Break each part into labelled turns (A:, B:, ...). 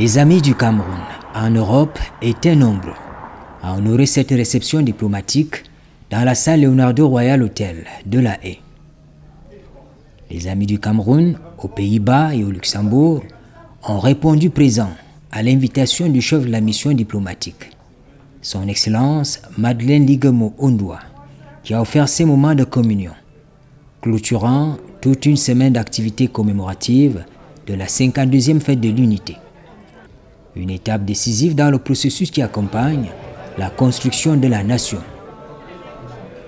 A: Les amis du Cameroun en Europe étaient nombreux à honorer cette réception diplomatique dans la salle Leonardo Royal Hotel de La Haye. Les amis du Cameroun, aux Pays-Bas et au Luxembourg, ont répondu présents à l'invitation du chef de la mission diplomatique, Son Excellence Madeleine Ligemo Ondoa, qui a offert ces moments de communion, clôturant toute une semaine d'activités commémoratives de la 52e fête de l'unité. Une étape décisive dans le processus qui accompagne la construction de la nation.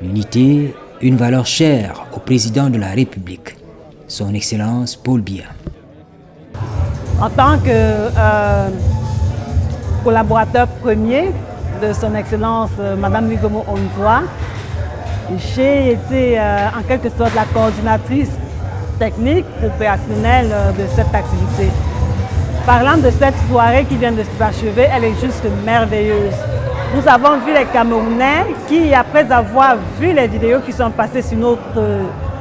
A: L'unité, une valeur chère au président de la République, Son Excellence Paul Biya.
B: En tant que collaborateur premier de Son Excellence Madame Ligemo Ondoa, j'ai été en quelque sorte la coordinatrice technique opérationnelle de cette activité. Parlant de cette soirée qui vient de s'achever, elle est juste merveilleuse. Nous avons vu les Camerounais qui, après avoir vu les vidéos qui sont passées sur notre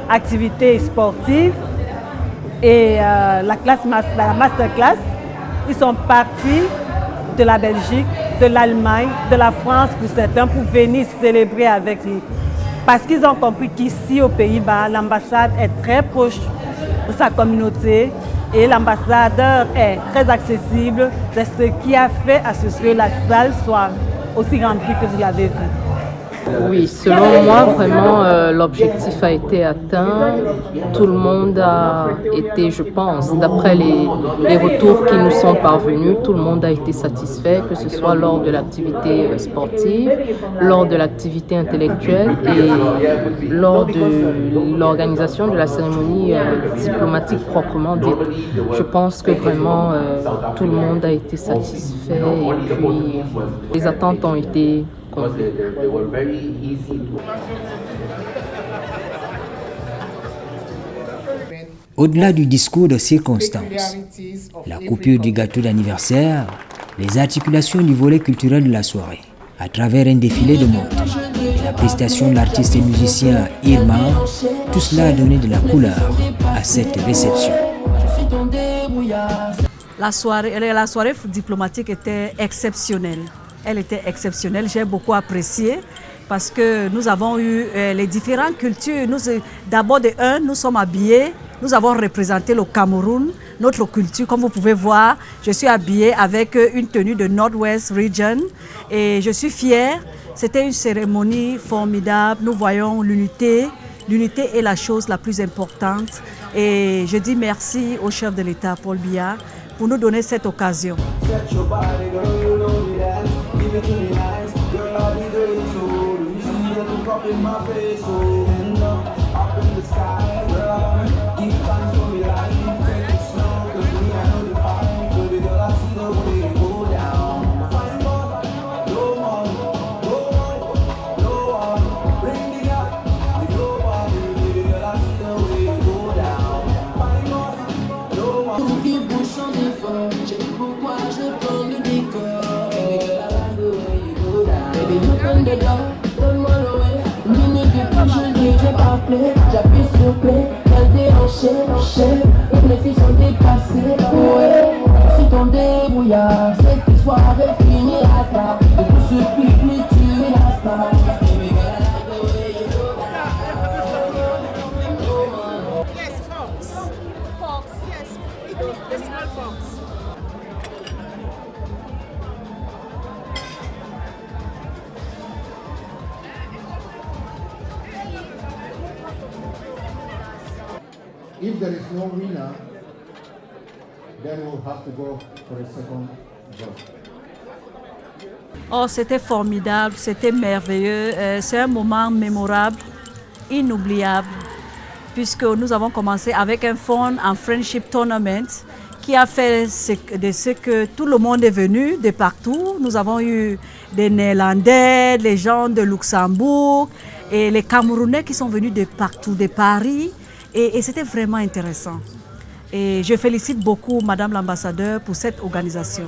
B: activité sportive et la masterclass, ils sont partis de la Belgique, de l'Allemagne, de la France pour certains pour venir célébrer avec nous. Parce qu'ils ont compris qu'ici aux Pays-Bas, l'ambassade est très proche de sa communauté et l'ambassadeur est très accessible. C'est ce qui a fait à ce que la salle soit aussi remplie que vous l'avez vu.
C: Oui, selon moi, vraiment, l'objectif a été atteint. Tout le monde a été, je pense, d'après les retours qui nous sont parvenus, tout le monde a été satisfait, que ce soit lors de l'activité sportive, lors de l'activité intellectuelle et lors de l'organisation de la cérémonie diplomatique proprement dite. Je pense que vraiment, tout le monde a été satisfait et puis les attentes ont été complètes.
A: Au-delà du discours de circonstance, la coupure du gâteau d'anniversaire, les articulations du volet culturel de la soirée, à travers un défilé de mode, et la prestation de l'artiste et musicien Irma, tout cela a donné de la couleur à cette réception.
B: La soirée diplomatique était exceptionnelle. Elle était exceptionnelle, j'ai beaucoup apprécié parce que nous avons eu les différentes cultures. D'abord, nous sommes habillés, nous avons représenté le Cameroun, notre culture. Comme vous pouvez voir, je suis habillée avec une tenue de Northwest Region et je suis fière. C'était une cérémonie formidable. Nous voyons l'unité. L'unité est la chose la plus importante. Et je dis merci au chef de l'État, Paul Biya, pour nous donner cette occasion.
D: J'appuie sur play, elle déhanchée, et les filles sont dépassées. Ouais, si ton débrouillard, cette soirée finira tard. Et pour ce public, tu es la star.
E: Yes, Fox. Fox, yes. The small fox.
F: If there is no winner, then we'll have to go for a second vote.
B: Oh, c'était formidable, c'était merveilleux. C'est un moment mémorable, inoubliable, puisque nous avons commencé avec un fun en Friendship Tournament qui a fait de ce que tout le monde est venu de partout. Nous avons eu des Néerlandais, les gens de Luxembourg et les Camerounais qui sont venus de partout, de Paris. Et c'était vraiment intéressant. Et je félicite beaucoup Madame l'ambassadeur pour cette organisation.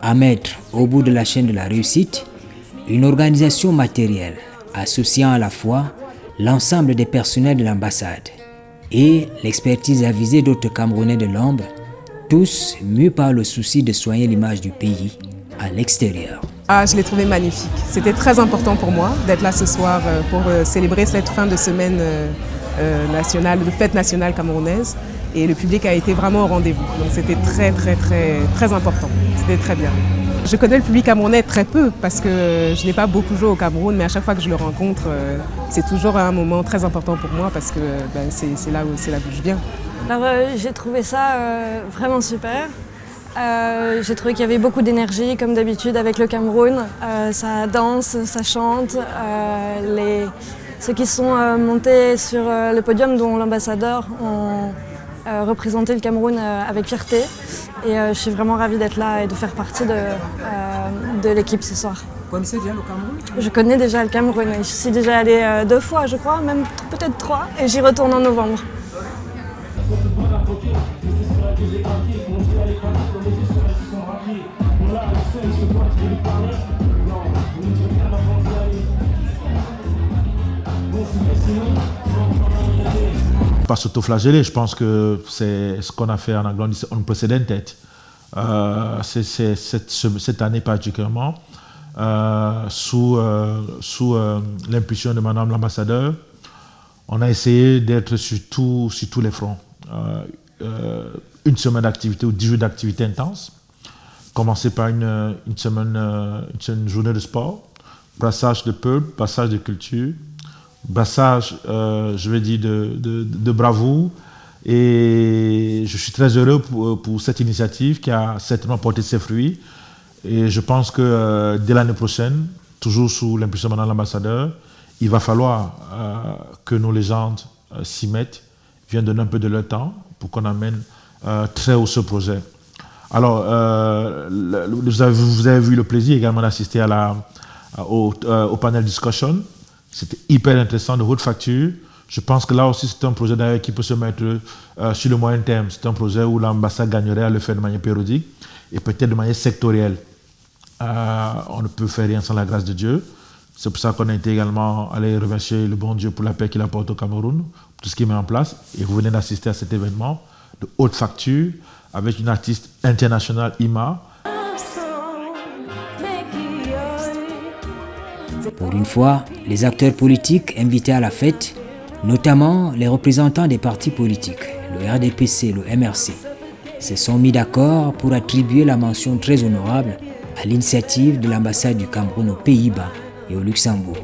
A: À mettre au bout de la chaîne de la réussite, une organisation matérielle associant à la fois l'ensemble des personnels de l'ambassade et l'expertise avisée d'autres Camerounais de l'ombre, tous mus par le souci de soigner l'image du pays à l'extérieur.
G: Ah, je l'ai trouvé magnifique. C'était très important pour moi d'être là ce soir pour célébrer cette fin de semaine nationale, de fête nationale camerounaise. Et le public a été vraiment au rendez-vous. Donc c'était très important. C'était très bien. Je connais le public camerounais très peu parce que je n'ai pas beaucoup joué au Cameroun, mais à chaque fois que je le rencontre, c'est toujours un moment très important pour moi parce que c'est là où je viens.
H: Alors j'ai trouvé ça vraiment super. J'ai trouvé qu'il y avait beaucoup d'énergie, comme d'habitude avec le Cameroun. Ça danse, ça chante. Ceux qui sont montés sur le podium, dont l'ambassadeur, ont représenté le Cameroun avec fierté. Et je suis vraiment ravie d'être là et de faire partie de l'équipe ce soir.
I: Vous connaissez déjà le Cameroun?
H: Je connais déjà le Cameroun. Je suis déjà allée 2 fois, je crois, même peut-être 3. Et j'y retourne en novembre.
J: Pas s'autoflageller, je pense que c'est ce qu'on a fait en anglais, on unprecedented. Cette année particulièrement, sous l'impulsion de Madame l'ambassadeur, on a essayé d'être sur tous les fronts. Une semaine d'activité ou 10 jours d'activité intense, commencer par une journée de sport, brassage de peuple, brassage de culture, brassage, je vais dire, de bravoure. Et je suis très heureux pour cette initiative qui a certainement porté ses fruits. Et je pense que dès l'année prochaine, toujours sous l'impulsion de l'ambassadeur, il va falloir que nos légendes s'y mettent, viennent donner un peu de leur temps pour qu'on amène très haut ce projet. Alors, vous avez vu le plaisir également d'assister au panel discussion. C'était hyper intéressant, de haute facture. Je pense que là aussi, c'est un projet d'ailleurs qui peut se mettre sur le moyen terme. C'est un projet où l'ambassade gagnerait à le faire de manière périodique et peut-être de manière sectorielle. On ne peut faire rien sans la grâce de Dieu. C'est pour ça qu'on a été également allé remercier le bon Dieu pour la paix qu'il apporte au Cameroun, pour tout ce qu'il met en place. Et vous venez d'assister à cet événement de haute facture avec une artiste internationale, Ima.
A: Pour une fois, les acteurs politiques invités à la fête, notamment les représentants des partis politiques, le RDPC, le MRC, se sont mis d'accord pour attribuer la mention très honorable à l'initiative de l'ambassade du Cameroun aux Pays-Bas et au Luxembourg.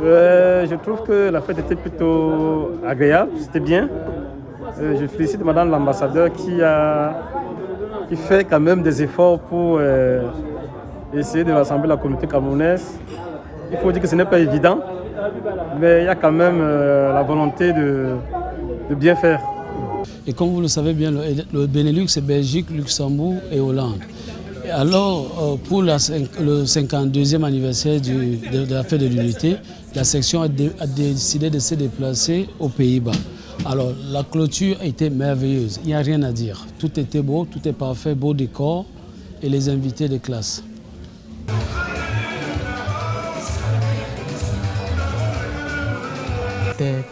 K: Je trouve que la fête était plutôt agréable, c'était bien. Je félicite Madame l'ambassadeur qui fait quand même des efforts pour essayer de rassembler la communauté camerounaise. Il faut dire que ce n'est pas évident, mais il y a quand même la volonté de bien faire.
I: Et comme vous le savez bien, le Benelux, c'est Belgique, Luxembourg et Hollande. Et alors, pour le 52e anniversaire de la fête de l'unité, la section a décidé de se déplacer aux Pays-Bas. Alors, la clôture était merveilleuse, il n'y a rien à dire. Tout était beau, tout est parfait, beau décor et les invités de classe.
L: C'était,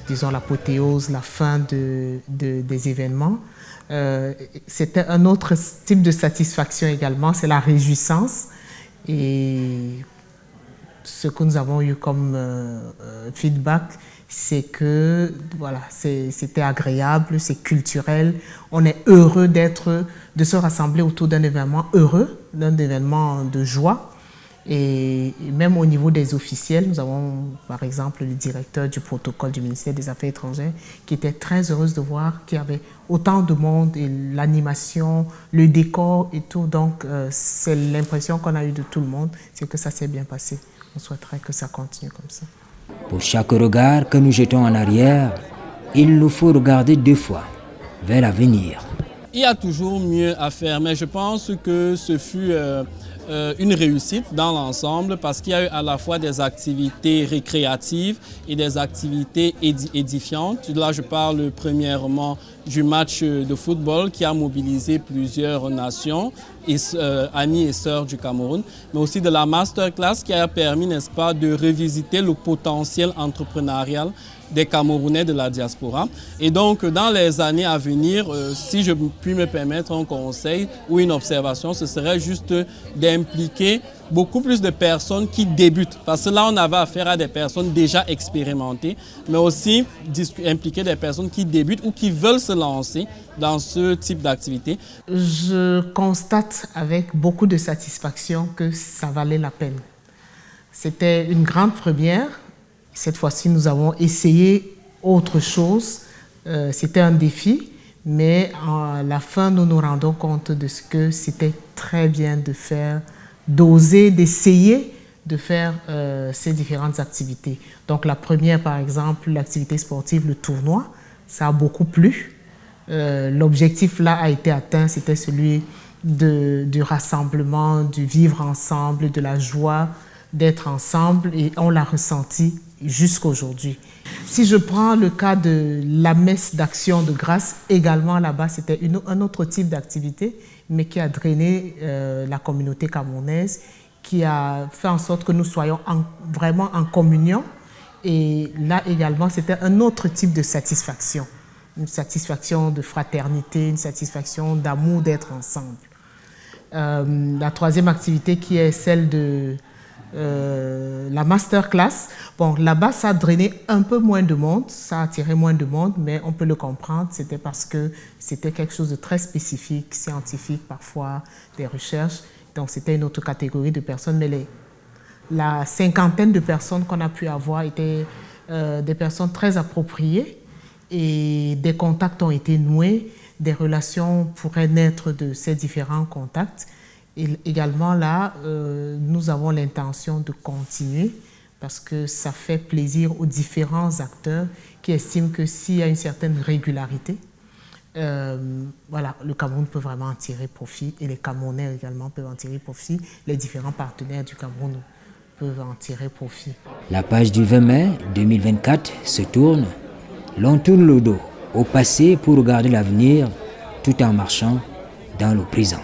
L: disons, l'apothéose, la fin des événements. C'était un autre type de satisfaction également, c'est la réjouissance. Et ce que nous avons eu comme feedback, c'est que voilà, c'était agréable, c'est culturel. On est heureux de se rassembler autour d'un événement heureux, d'un événement de joie. Et même au niveau des officiels, nous avons par exemple le directeur du protocole du ministère des Affaires étrangères qui était très heureuse de voir qu'il y avait autant de monde et l'animation, le décor et tout. Donc c'est l'impression qu'on a eue de tout le monde, c'est que ça s'est bien passé. On souhaiterait que ça continue comme ça.
A: Pour chaque regard que nous jetons en arrière, il nous faut regarder 2 fois vers l'avenir.
M: Il y a toujours mieux à faire, mais je pense que ce fut une réussite dans l'ensemble parce qu'il y a eu à la fois des activités récréatives et des activités édifiantes. Là, je parle premièrement du match de football qui a mobilisé plusieurs nations, amis et sœurs du Cameroun, mais aussi de la masterclass qui a permis, n'est-ce pas, de revisiter le potentiel entrepreneurial des Camerounais de la diaspora. Et donc, dans les années à venir, si je puis me permettre un conseil ou une observation, ce serait juste d'impliquer beaucoup plus de personnes qui débutent. Parce que là, on avait affaire à des personnes déjà expérimentées, mais aussi impliquer des personnes qui débutent ou qui veulent se lancer dans ce type d'activité.
L: Je constate avec beaucoup de satisfaction que ça valait la peine. C'était une grande première. Cette fois-ci, nous avons essayé autre chose. C'était un défi, mais à la fin, nous nous rendons compte de ce que c'était très bien de faire, d'oser, d'essayer de faire ces différentes activités. Donc la première, par exemple, l'activité sportive, le tournoi, ça a beaucoup plu. L'objectif là a été atteint, c'était celui du rassemblement, du vivre ensemble, de la joie d'être ensemble, et on l'a ressenti jusqu'aujourd'hui. Si je prends le cas de la messe d'action de grâce, également là-bas, c'était un autre type d'activité, mais qui a drainé la communauté camerounaise, qui a fait en sorte que nous soyons vraiment en communion. Et là également, c'était un autre type de satisfaction. Une satisfaction de fraternité, une satisfaction d'amour d'être ensemble. La troisième activité qui est celle de la masterclass. Bon, là-bas, ça a drainé un peu moins de monde, ça a attiré moins de monde, mais on peut le comprendre, c'était parce que c'était quelque chose de très spécifique, scientifique parfois, des recherches. Donc, c'était une autre catégorie de personnes, mais la cinquantaine de personnes qu'on a pu avoir étaient des personnes très appropriées et des contacts ont été noués, des relations pourraient naître de ces différents contacts. Et également là, nous avons l'intention de continuer parce que ça fait plaisir aux différents acteurs qui estiment que s'il y a une certaine régularité, voilà, le Cameroun peut vraiment en tirer profit et les Camerounais également peuvent en tirer profit. Les différents partenaires du Cameroun peuvent en tirer profit.
A: La page du 20 mai 2024 se tourne. L'on tourne le dos au passé pour regarder l'avenir tout en marchant dans le présent.